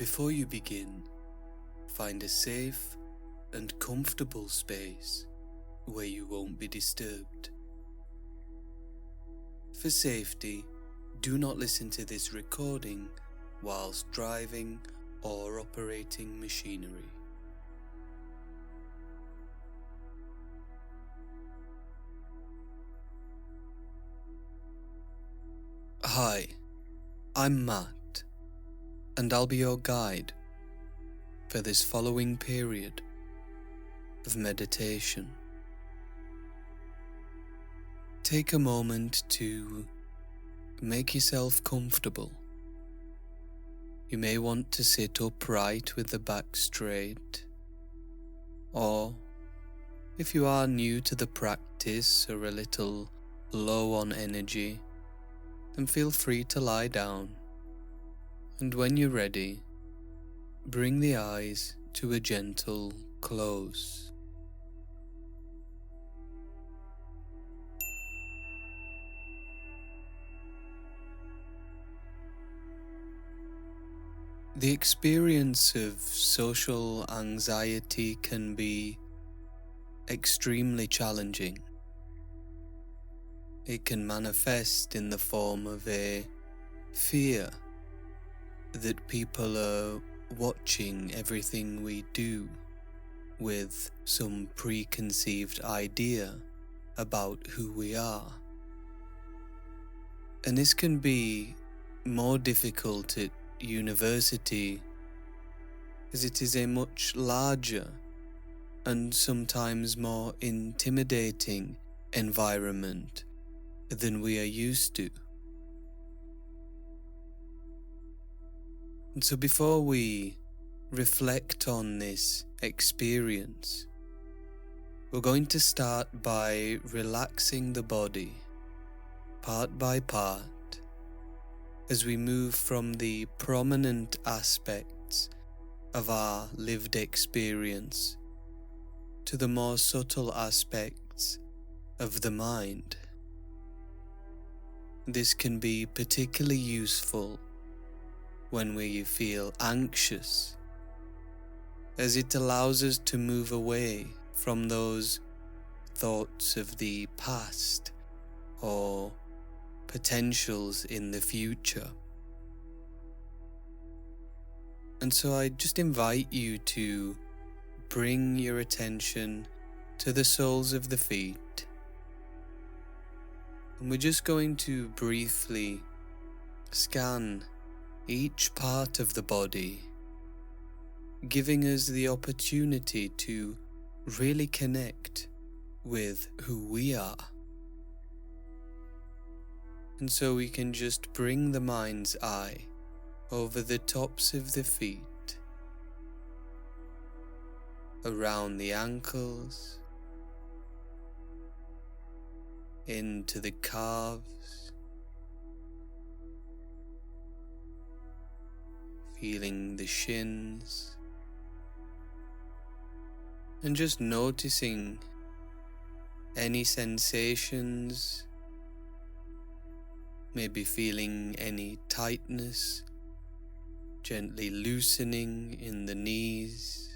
Before you begin, find a safe and comfortable space where you won't be disturbed. For safety, do not listen to this recording whilst driving or operating machinery. Hi, I'm Matt, and I'll be your guide for this following period of meditation. Take a moment to make yourself comfortable. You may want to sit upright with the back straight, or if you are new to the practice or a little low on energy, then feel free to lie down, and when you're ready, bring the eyes to a gentle close. The experience of social anxiety can be extremely challenging. It can manifest in the form of a fear that people are watching everything we do with some preconceived idea about who we are. And this can be more difficult at university, as it is a much larger and sometimes more intimidating environment than we are used to. And so before we reflect on this experience, we're going to start by relaxing the body part by part as we move from the prominent aspects of our lived experience to the more subtle aspects of the mind. This can be particularly useful when we feel anxious, as it allows us to move away from those thoughts of the past or potentials in the future. And so I just invite you to bring your attention to the soles of the feet. And we're just going to briefly scan each part of the body, giving us the opportunity to really connect with who we are. And so we can just bring the mind's eye over the tops of the feet, around the ankles, into the calves, feeling the shins, and just noticing any sensations, maybe feeling any tightness, gently loosening in the knees.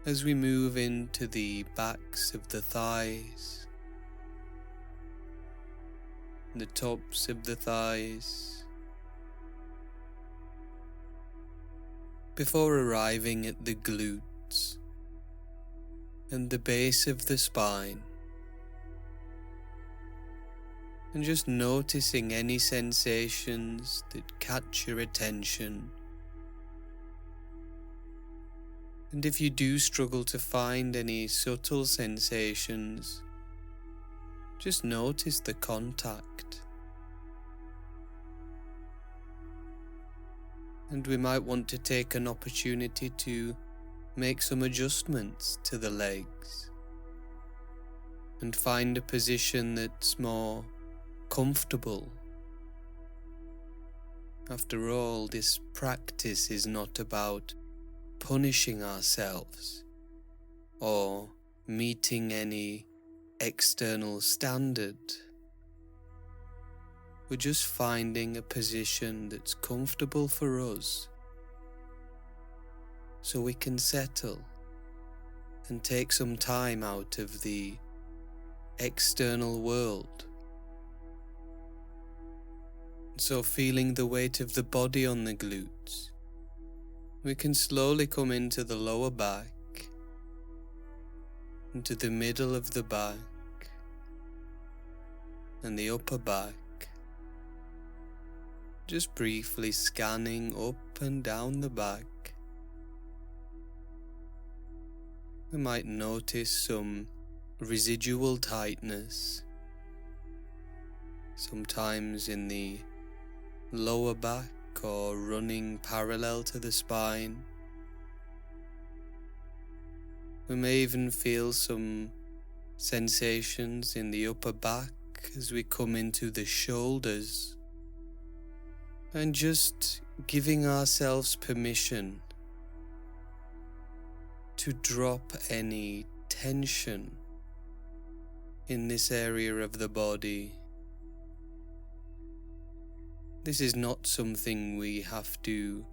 As we move into the backs of the thighs, the tops of the thighs, before arriving at the glutes and the base of the spine, and just noticing any sensations that catch your attention. And if you do struggle to find any subtle sensations, just notice the contact. And we might want to take an opportunity to make some adjustments to the legs and find a position that's more comfortable. After all, this practice is not about punishing ourselves or meeting any external standard. we're just finding a position that's comfortable for us so we can settle and take some time out of the external world. So feeling the weight of the body on the glutes, we can slowly come into the lower back, into the middle of the back and the upper back, just briefly scanning up and down the back. We might notice some residual tightness, sometimes in the lower back or running parallel to the spine. We may even feel some sensations in the upper back as we come into the shoulders, and just giving ourselves permission to drop any tension in this area of the body. This is not something we have to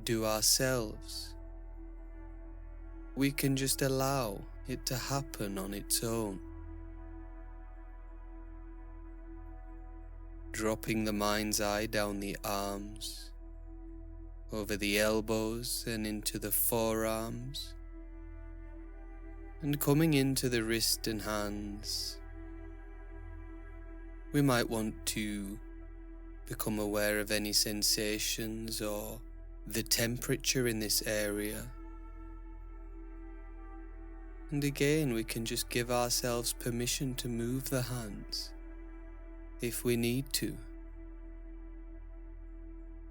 do ourselves. We can just allow it to happen on its own. Dropping the mind's eye down the arms, over the elbows and into the forearms, and coming into the wrist and hands. We might want to become aware of any sensations or the temperature in this area. And again, we can just give ourselves permission to move the hands if we need to.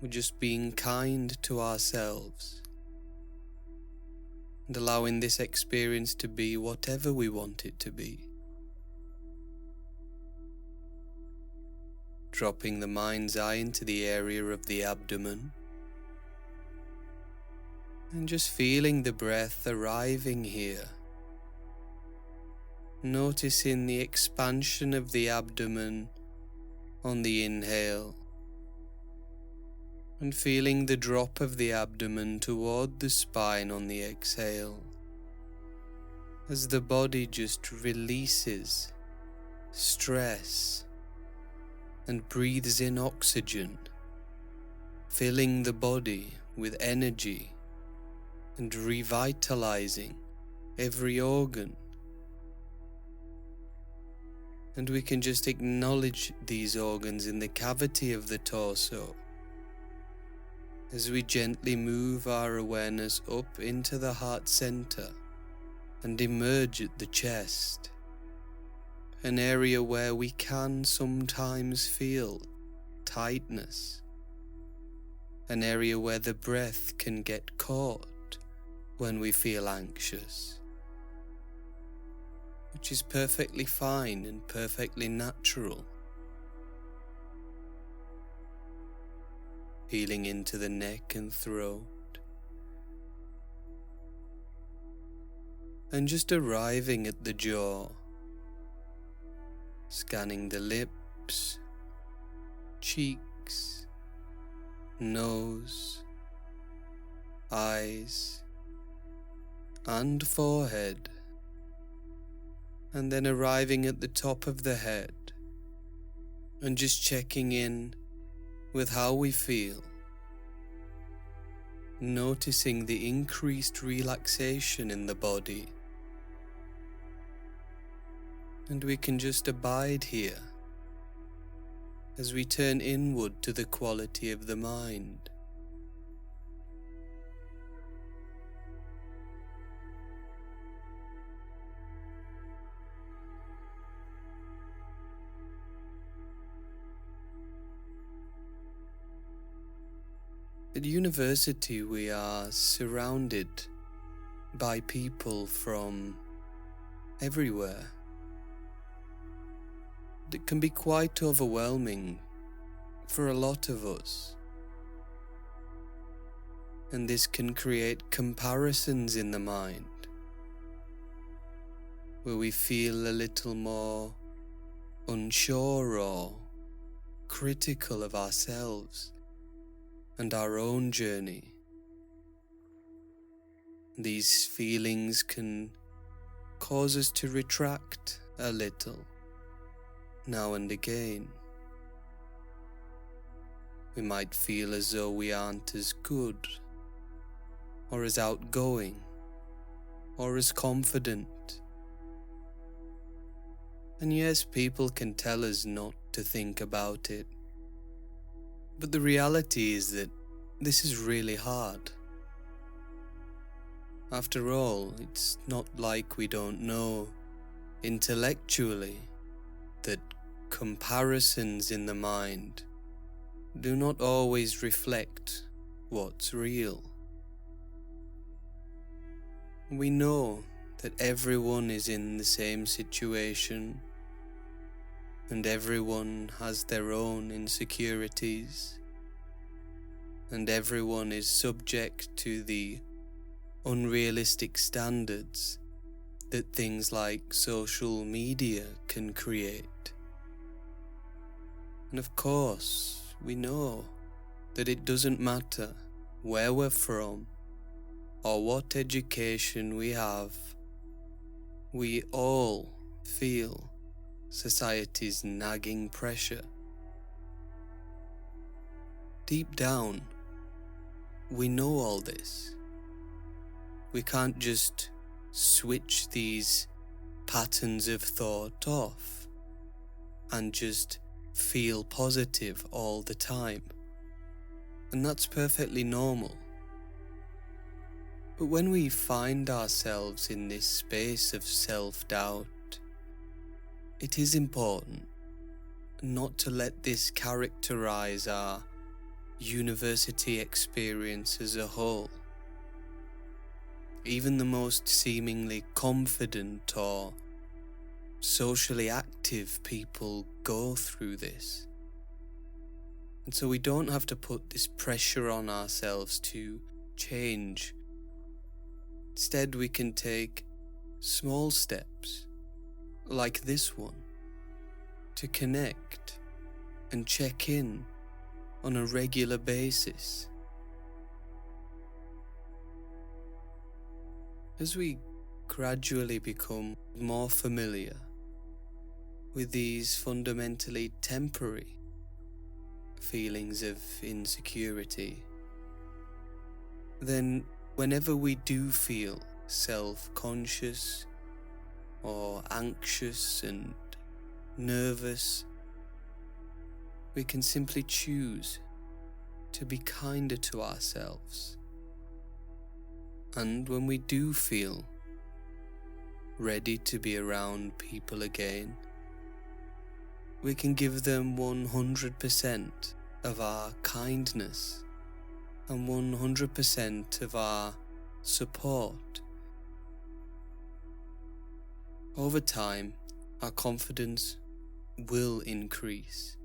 We're just being kind to ourselves and allowing this experience to be whatever we want it to be. Dropping the mind's eye into the area of the abdomen and just feeling the breath arriving here. Noticing the expansion of the abdomen on the inhale and feeling the drop of the abdomen toward the spine on the exhale, as the body just releases stress and breathes in oxygen, filling the body with energy and revitalizing every organ. And we can just acknowledge these organs in the cavity of the torso as we gently move our awareness up into the heart center and emerge at the chest, an area where we can sometimes feel tightness, an area where the breath can get caught when we feel anxious, which is perfectly fine and perfectly natural. Feeling into the neck and throat, and just arriving at the jaw, scanning the lips, cheeks, nose, eyes, and forehead, and then arriving at the top of the head and just checking in with how we feel, noticing the increased relaxation in the body. And we can just abide here as we turn inward to the quality of the mind. At university, we are surrounded by people from everywhere. It can be quite overwhelming for a lot of us, and this can create comparisons in the mind, where we feel a little more unsure or critical of ourselves and our own journey. These feelings can cause us to retract a little now and again. We might feel as though we aren't as good, or as outgoing, or as confident. And yes, people can tell us not to think about it, but the reality is that this is really hard. After all, it's not like we don't know intellectually that comparisons in the mind do not always reflect what's real. We know that everyone is in the same situation, and everyone has their own insecurities, and everyone is subject to the unrealistic standards that things like social media can create. And of course, we know that it doesn't matter where we're from or what education we have, we all feel society's nagging pressure. Deep down, we know all this. We can't just switch these patterns of thought off and just feel positive all the time. And that's perfectly normal. But when we find ourselves in this space of self-doubt, it is important not to let this characterize our university experience as a whole. Even the most seemingly confident or socially active people go through this. And so we don't have to put this pressure on ourselves to change. Instead, we can take small steps, like this one, to connect and check in on a regular basis. As we gradually become more familiar with these fundamentally temporary feelings of insecurity, then whenever we do feel self-conscious or anxious and nervous, we can simply choose to be kinder to ourselves. And when we do feel ready to be around people again, we can give them 100% of our kindness and 100% of our support. Over time, our confidence will increase.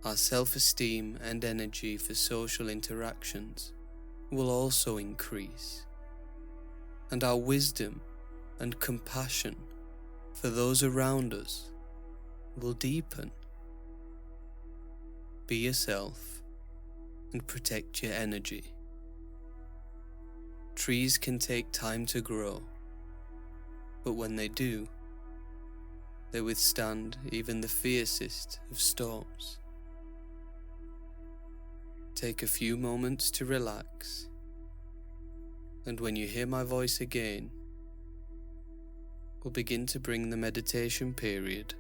Our self-esteem and energy for social interactions will also increase, and our wisdom and compassion for those around us will deepen. Be yourself and protect your energy. Trees can take time to grow, but when they do, they withstand even the fiercest of storms. Take a few moments to relax, and when you hear my voice again, we'll begin to bring the meditation period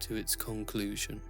to its conclusion.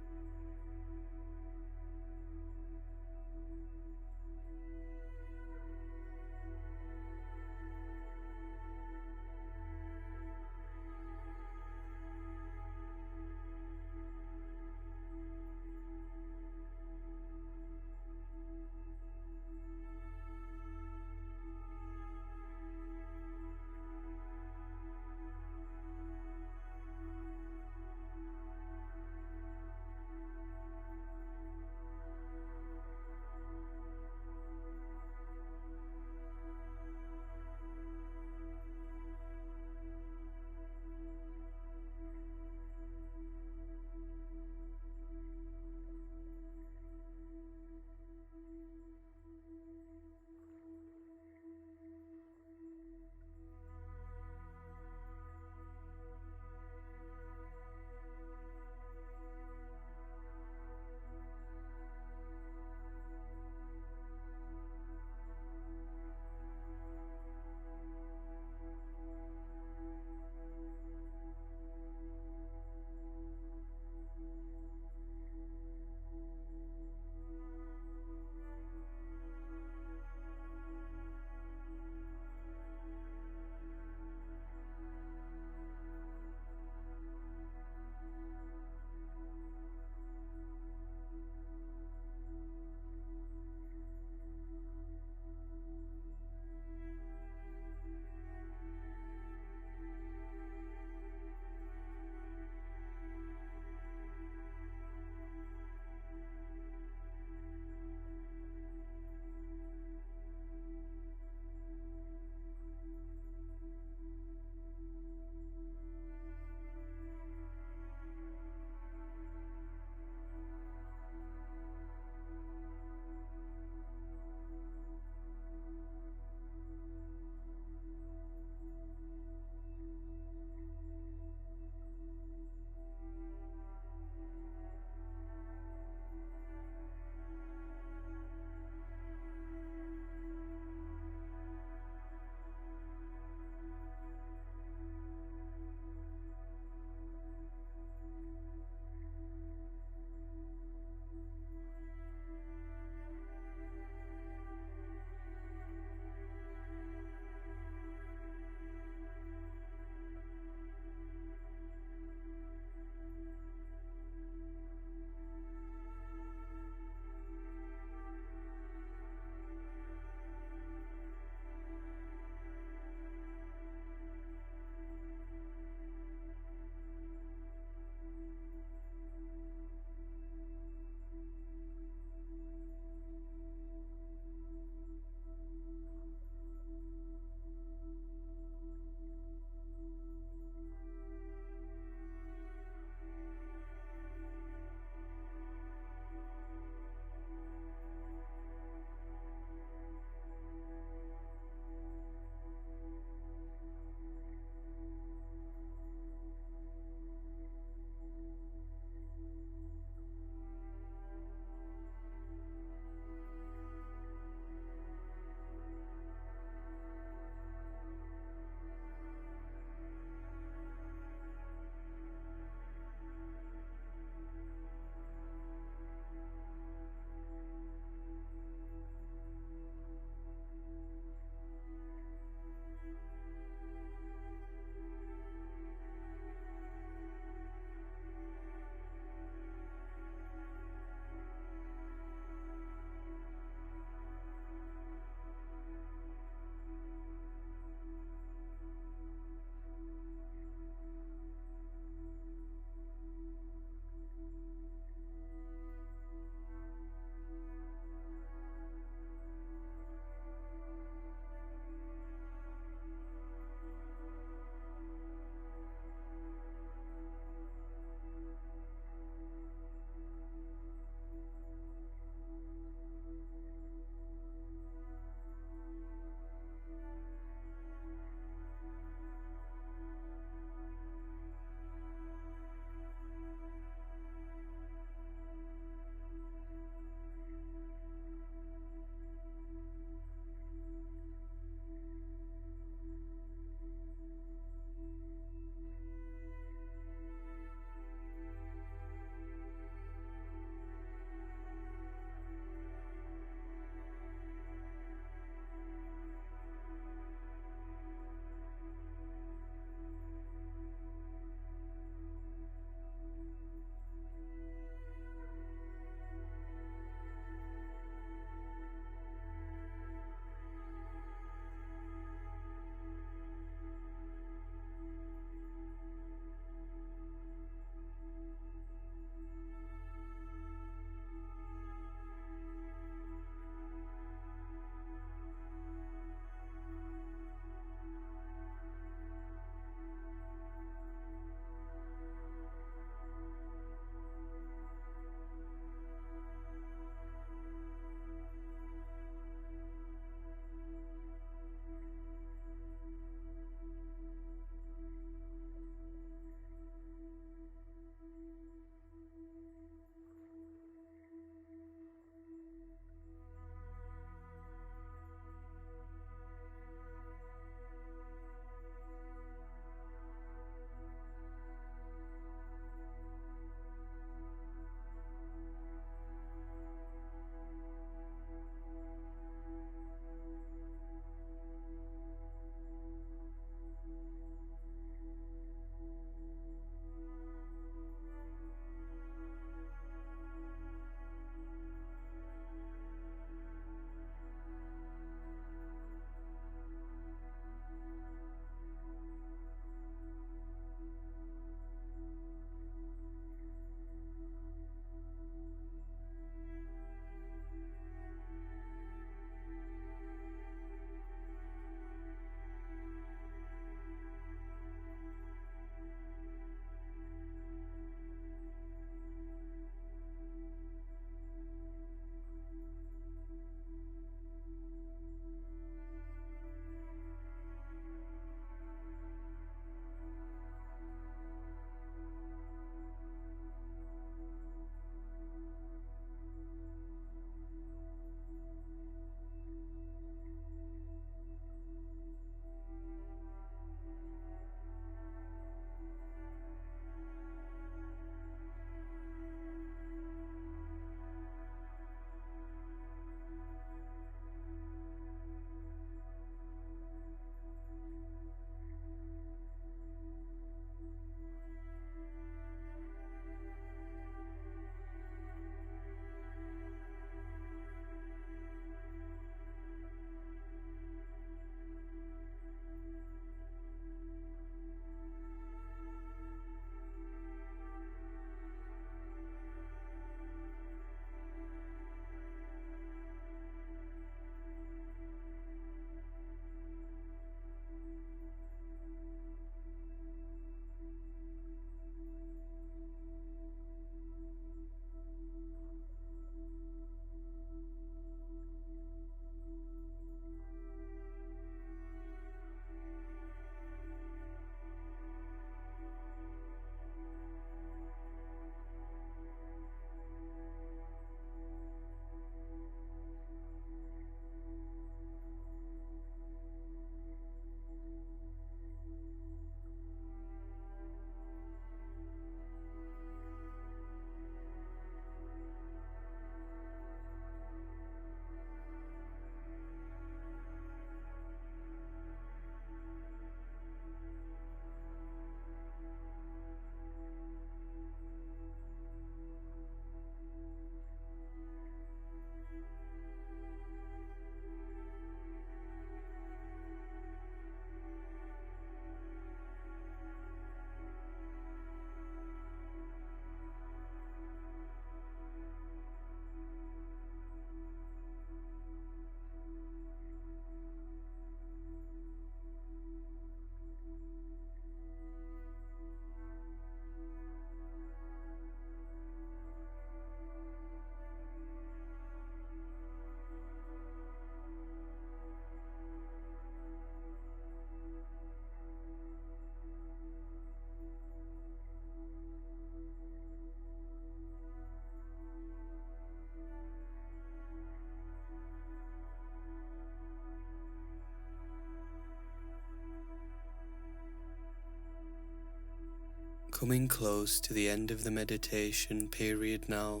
coming close to the end of the meditation period now.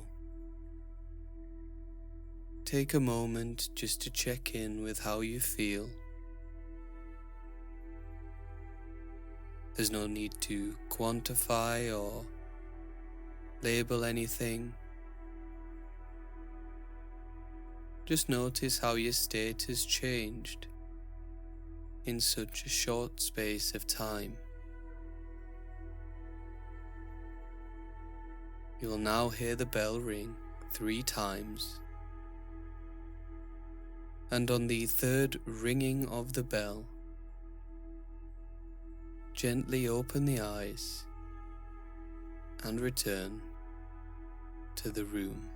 Take a moment just to check in with how you feel. There's no need to quantify or label anything. Just notice how your state has changed in such a short space of time. You will now hear the bell ring 3 times, and on the third ringing of the bell, gently open the eyes and return to the room.